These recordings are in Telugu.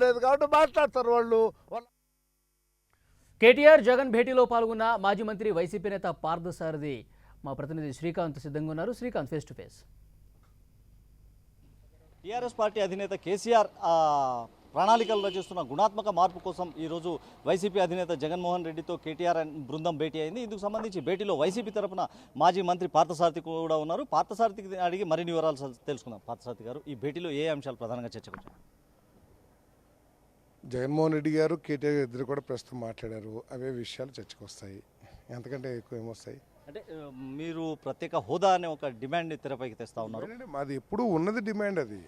లేదు కాబట్టి మాట్లాడతారు వాళ్ళు. కేటీఆర్ జగన్ భేటీలో పాల్గొన్న మాజీ మంత్రి వైసీపీ నేత పార్థసారథి మా ప్రతినిధి శ్రీకాంత్ సిద్ధంగా ఉన్నారు. Srikanth, face to face. TRS party అధినేత కేసీఆర్ ప్రణాళికలు రచిస్తున్న గుణాత్మక మార్పు కోసం ఈరోజు వైసీపీ అధినేత జగన్మోహన్ రెడ్డితో కేటీఆర్ బృందం భేటీ అయింది. ఇందుకు సంబంధించి భేటీలో వైసీపీ తరఫున మాజీ మంత్రి పార్థసారథి కూడా ఉన్నారు. పార్థసారథికి అడిగి మరిన్ని వివరాలు తెలుసుకుందాం. పార్థసారథి గారు, ఈ భేటీలో ఏ అంశాలు ప్రధానంగా చర్చకు వచ్చాయి? జగన్మోహన్ రెడ్డి గారు కేటీఆర్ ఇద్దరు కూడా ప్రస్తుతం మాట్లాడారు. అవే విషయాలు చర్చకు వస్తాయి. ఎంతకంటే ఎక్కువ ఏమొస్తాయి అంటే మీరు ప్రత్యేక హోదా అనే ఒక డిమాండ్ తెరపైకి తెస్తా ఉన్నారు. మాది ఎప్పుడు ఉన్నది డిమాండ్. అది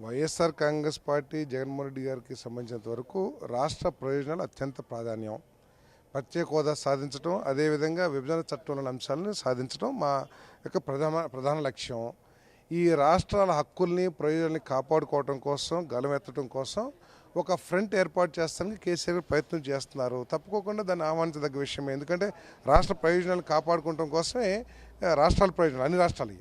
వైఎస్ఆర్ కాంగ్రెస్ పార్టీ జగన్మోహన్ రెడ్డి గారికి సంబంధించినంత వరకు రాష్ట్ర ప్రయోజనాలు అత్యంత ప్రాధాన్యం. ప్రత్యేక హోదా సాధించడం, అదేవిధంగా విభజన చట్టంలోని అంశాలను సాధించడం మా యొక్క ప్రధాన లక్ష్యం. ఈ రాష్ట్రాల హక్కుల్ని ప్రయోజనాలని కాపాడుకోవడం కోసం, గలమెత్తడం కోసం ఒక ఫ్రంట్ ఏర్పాటు చేస్తానికి కేసీఆర్ ప్రయత్నం చేస్తున్నారు. తప్పుకోకుండా దాన్ని ఆహ్వానించదగ్గ విషయమే. ఎందుకంటే రాష్ట్ర ప్రయోజనాలు కాపాడుకోవడం కోసమే, రాష్ట్రాల ప్రయోజనాలు అన్ని రాష్ట్రాలు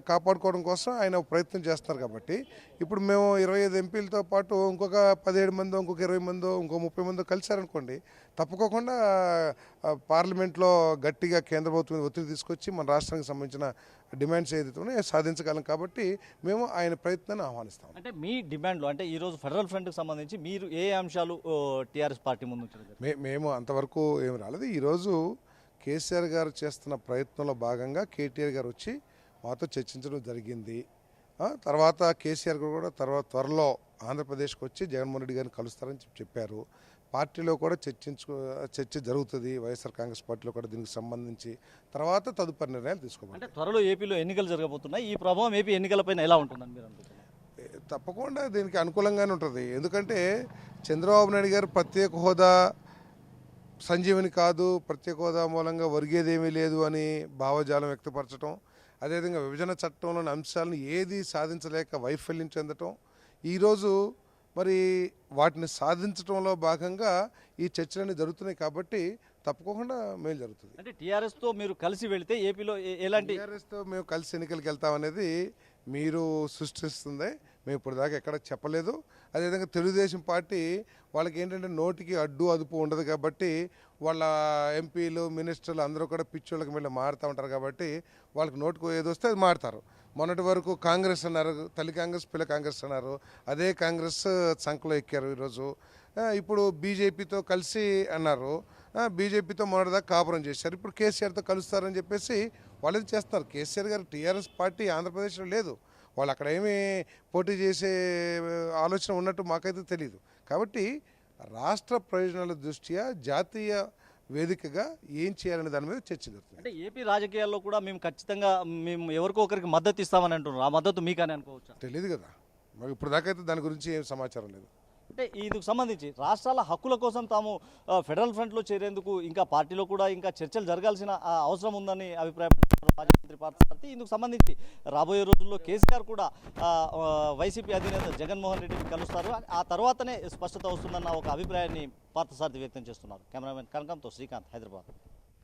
కాపాడుకోవడం కోసం ఆయన ప్రయత్నం చేస్తున్నారు. కాబట్టి ఇప్పుడు మేము 25 ఎంపీలతో పాటు ఇంకొక 17 మందో, ఇంకొక 20 మందో, ఇంకో 30 మందో కలిశారనుకోండి, తప్పుకోకుండా పార్లమెంట్లో గట్టిగా కేంద్ర ప్రభుత్వం మీద ఒత్తిడి తీసుకొచ్చి మన రాష్ట్రానికి సంబంధించిన డిమాండ్స్ ఏదైతే సాధించగలం. కాబట్టి మేము ఆయన ప్రయత్నాన్ని ఆహ్వానిస్తాం. అంటే మీ డిమాండ్లు అంటే ఈరోజు ఫెడరల్ ఫ్రంట్కి సంబంధించి మీరు ఏ అంశాలు టీఆర్ఎస్ పార్టీ ముందు మేము అంతవరకు ఏమి రాలేదు. ఈరోజు కేసీఆర్ గారు చేస్తున్న ప్రయత్నంలో భాగంగా కేటీఆర్ గారు వచ్చి మాతో చర్చించడం జరిగింది. తర్వాత కేసీఆర్ గారు కూడా త్వరలో ఆంధ్రప్రదేశ్కి వచ్చి జగన్మోహన్ రెడ్డి గారిని కలుస్తారని చెప్పారు. పార్టీలో కూడా చర్చ జరుగుతుంది. వైఎస్ఆర్ కాంగ్రెస్ పార్టీలో కూడా దీనికి సంబంధించి తర్వాత తదుపరి నిర్ణయాలు తీసుకోవాలి. అంటే త్వరలో ఏపీలో ఎన్నికలు జరగబోతున్నాయి. ఈ ప్రభావం ఏపీ ఎన్నికలపైన ఎలా ఉంటుందని మీరు అనుకుంటున్నారు? తప్పకుండా దీనికి అనుకూలంగానే ఉంటుంది. ఎందుకంటే చంద్రబాబు నాయుడు గారు ప్రత్యేక హోదా సంజీవని కాదు, ప్రత్యేక హోదా మూలంగా ఒరిగేదేమీ లేదు అని భావజాలం వ్యక్తపరచడం, అదేవిధంగా విభజన చట్టంలోని అంశాలను ఏది సాధించలేక వైఫల్యం చెందటం, ఈరోజు మరి వాటిని సాధించడంలో భాగంగా ఈ చర్చలన్నీ జరుగుతున్నాయి. కాబట్టి తప్పకుండా మేలు జరుగుతుంది. అంటే టీఆర్ఎస్తో మీరు కలిసి వెళితే ఏపీలో ఎలాంటి టీఆర్ఎస్తో మేము కలిసి ఎన్నికలకు వెళ్తామనేది మీరు సృష్టిస్తుంది. మేము ఇప్పుడు దాకా ఎక్కడ చెప్పలేదు. అదేవిధంగా తెలుగుదేశం పార్టీ వాళ్ళకి ఏంటంటే నోటికి అడ్డు అదుపు ఉండదు. కాబట్టి వాళ్ళ ఎంపీలు, మినిస్టర్లు అందరూ కూడా పిచ్చోళ్ళకి మళ్ళీ మారుతూ ఉంటారు. కాబట్టి వాళ్ళకి నోటుకు ఏది వస్తే అది మారుతారు. మొన్నటి వరకు కాంగ్రెస్ అన్నారు, తల్లి కాంగ్రెస్ పిల్ల కాంగ్రెస్ అన్నారు. అదే కాంగ్రెస్ సంఖలో ఎక్కారు. ఈరోజు ఇప్పుడు బీజేపీతో కలిసి అన్నారు. బీజేపీతో మొన్నటిదాకా కాపురం చేశారు. ఇప్పుడు కేసీఆర్తో కలుస్తారని చెప్పేసి వాళ్ళు చేస్తున్నారు. కేసీఆర్ గారు టీఆర్ఎస్ పార్టీ ఆంధ్రప్రదేశ్లో లేదు. వాళ్ళు అక్కడ ఏమీ పోటీ చేసే ఆలోచన ఉన్నట్టు మాకైతే తెలియదు. కాబట్టి రాష్ట్ర ప్రయోజనాల దృష్ట్యా జాతీయ వేదికగా ఏం చేయాలనే దాని మీద చర్చ జరుగుతుంది. అంటే ఏపీ రాజకీయాల్లో కూడా మేము ఖచ్చితంగా మేము ఎవరికో ఒకరికి మద్దతు ఇస్తామని అంటున్నారు. ఆ మద్దతు మీకని అనుకోవచ్చు? తెలియదు కదా, మాకు ఇప్పుడు దాకా అయితే దాని గురించి ఏం సమాచారం లేదు. అంటే ఇందుకు సంబంధించి రాష్ట్రాల హక్కుల కోసం తాము ఫెడరల్ ఫ్రంట్లో చేరేందుకు ఇంకా పార్టీలో కూడా ఇంకా చర్చలు జరగాల్సిన అవసరం ఉందని అభిప్రాయపడుతున్నారు మాజీ మంత్రి పార్థసారథి. ఇందుకు సంబంధించి రాబోయే రోజుల్లో కేసీఆర్ కూడా వైసీపీ అధినేత జగన్మోహన్ రెడ్డిని కలుస్తారు. ఆ తర్వాతనే స్పష్టత వస్తుందన్న ఒక అభిప్రాయాన్ని పార్థసారథి వ్యక్తం చేస్తున్నారు. కెమెరామెన్ కనకంతో శ్రీకాంత్, హైదరాబాద్.